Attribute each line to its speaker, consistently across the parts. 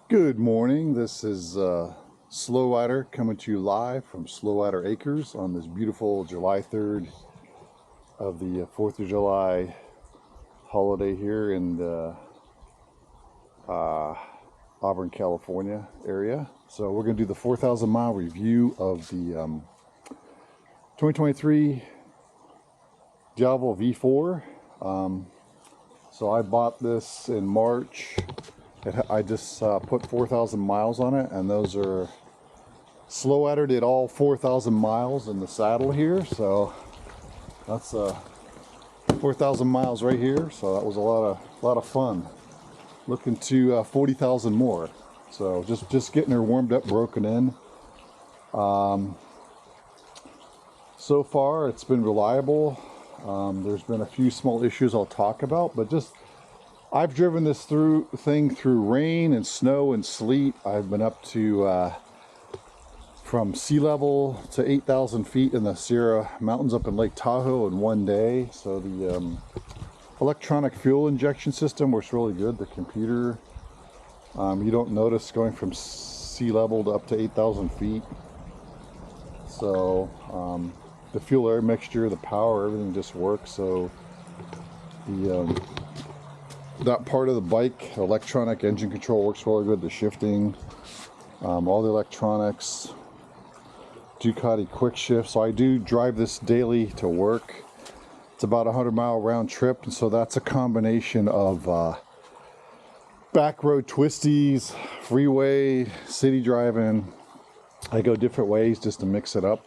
Speaker 1: Good morning. This is Slow Rider coming to you live from Slow Rider Acres on this beautiful July 3rd of the 4th of July holiday here in the Auburn, California area. So we're going to do the 4,000 mile review of the 2023 Diavel V4. So I bought this in March. I just put 4,000 miles on it, and those are Slow Rider did all 4,000 miles in the saddle here, so that's 4,000 miles right here. So that was a lot of fun. Looking to 40,000 more. So just getting her warmed up, broken in. So far, it's been reliable. There's been a few small issues I'll talk about, but I've driven this through rain and snow and sleet. I've been up to from sea level to 8,000 feet in the Sierra Mountains up in Lake Tahoe in one day. So the electronic fuel injection system works really good. The computer, you don't notice going from sea level to up to 8,000 feet. So the fuel air mixture, the power, everything just works. So the that part of the bike, electronic engine control, works really good. The shifting, all the electronics, Ducati quick shift. So I do drive this daily to work. It's about a 100-mile round trip, and so that's a combination of back road twisties, freeway, city driving. I go different ways just to mix it up.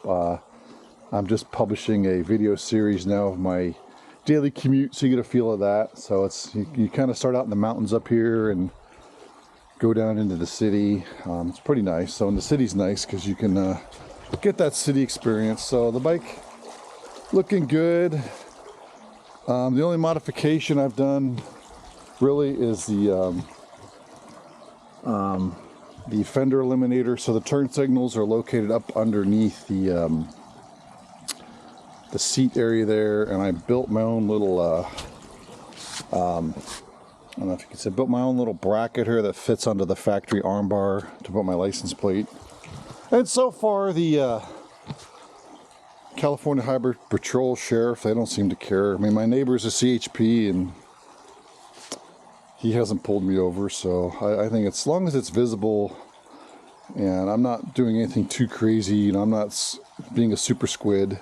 Speaker 1: I'm just publishing a video series now of my daily commute, so you get a feel of that. So it's you kind of start out in the mountains up here and go down into the city. It's pretty nice. So, and the city's nice because you can get that city experience. So the bike looking good. The only modification I've done really is the fender eliminator. So the turn signals are located up underneath the seat area there, and I built my own little I don't know if you could say, built my own little bracket here that fits under the factory armbar to put my license plate. And so far the California Highway Patrol Sheriff, they don't seem to care. I mean, my neighbor's a CHP and he hasn't pulled me over, so I think as long as it's visible and I'm not doing anything too crazy, I'm not being a super squid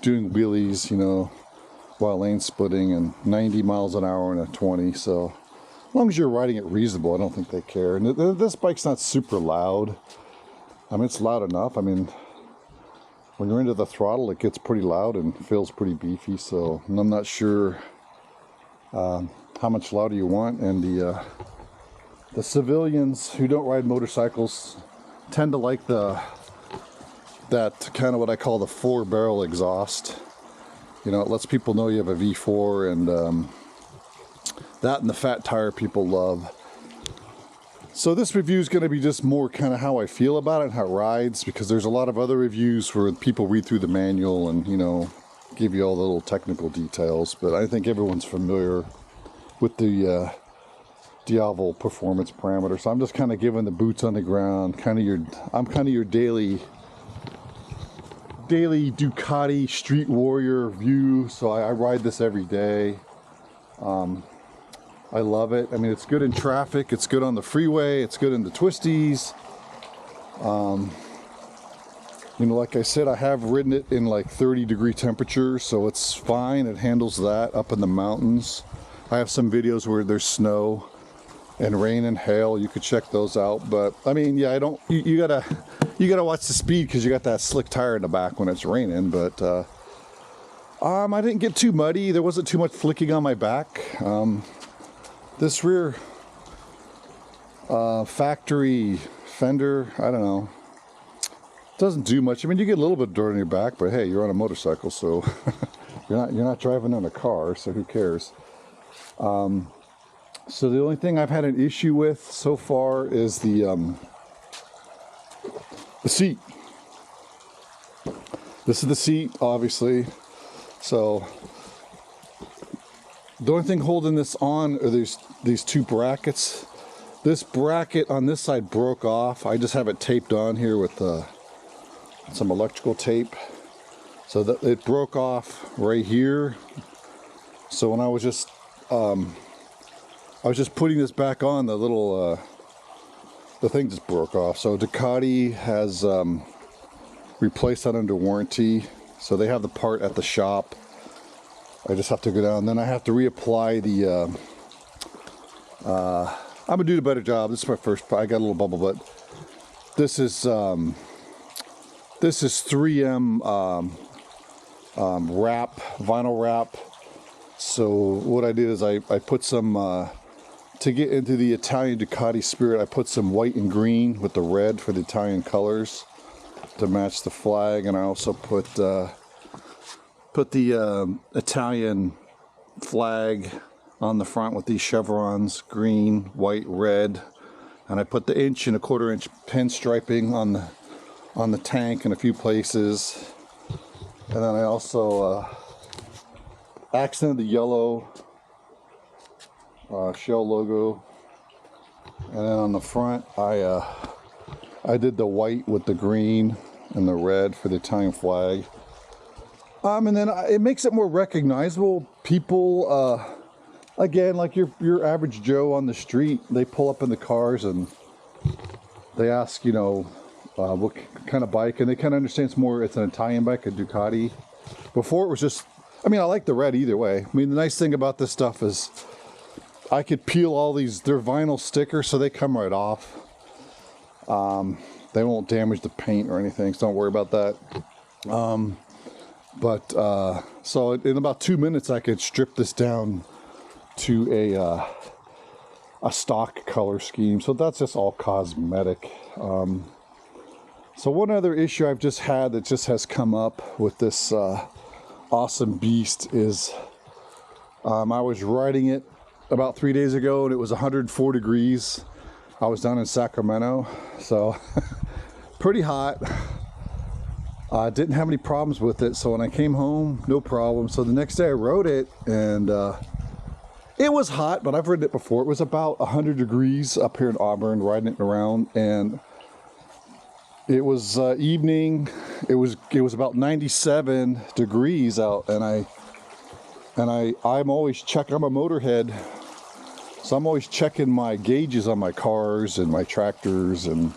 Speaker 1: doing wheelies, while lane splitting and 90 miles an hour in a 20. So as long as you're riding it reasonable, I don't think they care. And this bike's not super loud. I mean, it's loud enough. I mean, when you're into the throttle, it gets pretty loud and feels pretty beefy. So I'm not sure how much louder you want. And the civilians who don't ride motorcycles tend to like that kind of what I call the 4-barrel exhaust. It lets people know you have a V4, and that and the fat tire people love. So this review is going to be just more kind of how I feel about it and how it rides, because there's a lot of other reviews where people read through the manual and, give you all the little technical details. But I think everyone's familiar with the Diavel performance parameters. So I'm just kind of giving the boots on the ground, I'm kind of your daily Ducati street warrior view. So I ride this every day. I love it. I mean, it's good in traffic, it's good on the freeway, it's good in the twisties. Like I said, I have ridden it in like 30-degree temperatures, so it's fine. It handles that up in the mountains. I have some videos where there's snow and rain and hail. You could check those out. But I mean, yeah, you gotta watch the speed because you got that slick tire in the back when it's raining. But I didn't get too muddy. There wasn't too much flicking on my back. This rear factory fender, I don't know, doesn't do much. I mean, you get a little bit of dirt on your back, but hey, you're on a motorcycle, so you're not driving in a car, so who cares? So the only thing I've had an issue with so far is the seat. This is the seat, obviously. So the only thing holding this on are these two brackets This bracket on this side broke off. I just have it taped on here with some electrical tape. So that it broke off right here. So when I was just putting this back on, the little the thing just broke off. So Ducati has replaced that under warranty. So they have the part at the shop. I just have to go down. Then I have to reapply the. I'm gonna do a better job. This is my first. I got a little bubble, but this is 3M wrap, vinyl wrap. So what I did is I put some to get into the Italian Ducati spirit. I put some white and green with the red for the Italian colors to match the flag, and I also put the Italian flag on the front with these chevrons, green, white, red, and I put the 1 and 1/4 inch pinstriping on the tank in a few places, and then I also accented the yellow Shell logo, and then on the front I did the white with the green and the red for the Italian flag. And then it makes it more recognizable. People, again, like your average Joe on the street, they pull up in the cars and they ask, you know, what kind of bike, and they kind of understand it's an Italian bike, a Ducati. Before it was just, I mean, I like the red either way. I mean, the nice thing about this stuff is I could peel all these, they're vinyl stickers, so they come right off. They won't damage the paint or anything, so don't worry about that. So in about 2 minutes I could strip this down to a stock color scheme. So that's just all cosmetic. So one other issue I've just had that just has come up with this awesome beast is I was riding it about 3 days ago and it was 104 degrees. I was down in Sacramento, so pretty hot. I didn't have any problems with it, so when I came home, no problem. So the next day I rode it, and it was hot, but I've ridden it before. It was about 100 degrees up here in Auburn, riding it around, and it was evening. It was about 97 degrees out, and I'm always checking. I'm a motorhead, so I'm always checking my gauges on my cars and my tractors, and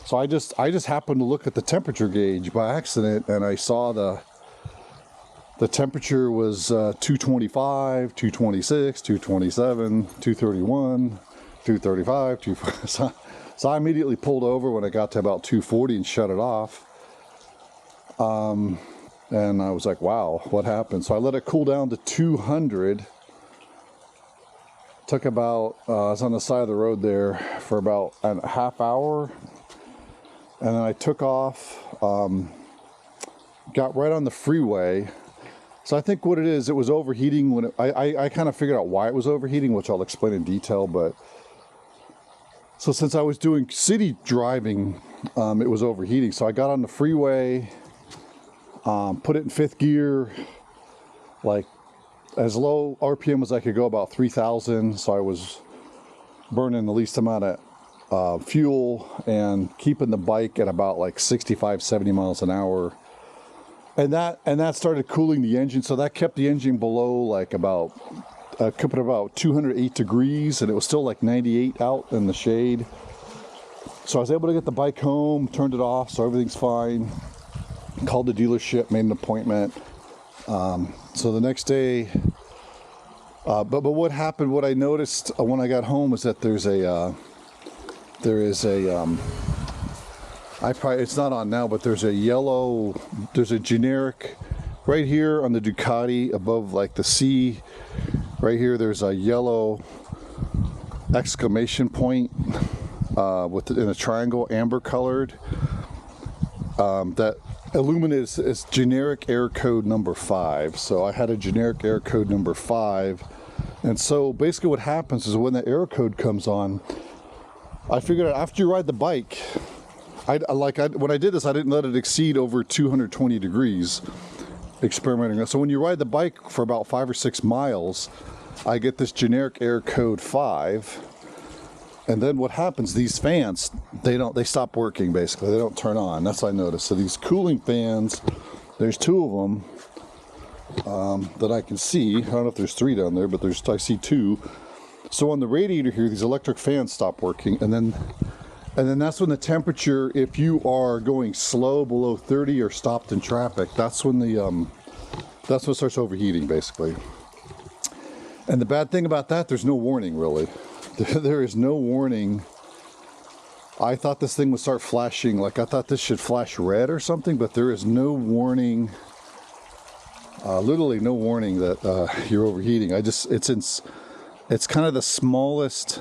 Speaker 1: so I just happened to look at the temperature gauge by accident, and I saw the temperature was 225, 226, 227, 231, 235, 240. So I immediately pulled over when I got to about 240 and shut it off. And I was like, wow, what happened? So I let it cool down to 200. Took about, I was on the side of the road there for about a half hour. And then I took off, got right on the freeway. So I think what it is, it was overheating when I kind of figured out why it was overheating, which I'll explain in detail. But so since I was doing city driving, it was overheating. So I got on the freeway, put it in 5th gear, like as low RPM as I could go, about 3,000. So I was burning the least amount of fuel and keeping the bike at about like 65, 70 miles an hour. And that started cooling the engine. So that kept the engine below like about 208 degrees, and it was still like 98 out in the shade. So I was able to get the bike home, turned it off, so everything's fine. Called the dealership, made an appointment. So the next day, but what happened, what I noticed when I got home was that it's not on now, but there's a generic right here on the Ducati above like the C. Right here, there's a yellow exclamation point in a triangle, amber colored. That illuminates is generic air code number 5. So I had a generic air code number 5. And so basically what happens is when that air code comes on, I figured out after you ride the bike, when I did this, I didn't let it exceed over 220 degrees experimenting. So when you ride the bike for about 5 or 6 miles, I get this generic air code 5. And then what happens, these fans, they stop working basically. They don't turn on. That's what I noticed. So these cooling fans, there's 2 of them that I can see. I don't know if there's 3 down there, but I see 2. So on the radiator here, these electric fans stop working, and then that's when the temperature, if you are going slow below 30 or stopped in traffic, that's when that's what starts overheating basically. And the bad thing about that, there's no warning really. There is no warning. I thought this thing would start flashing, like I thought this should flash red or something, but there is no warning, literally no warning that you're overheating. It's kind of the smallest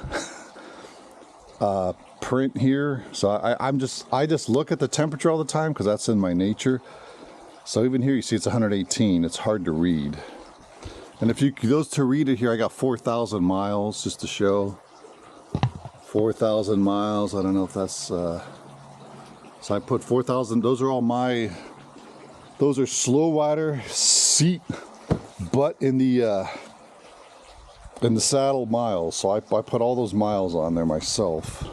Speaker 1: print here, so I just look at the temperature all the time because that's in my nature. So even here you see it's 118. It's hard to read. And if you goes to read it here, I got 4,000 miles just to show. 4,000 miles. I don't know if that's so I put 4,000. Those are all those are slow rider seat butt in the saddle miles. So I put all those miles on there myself.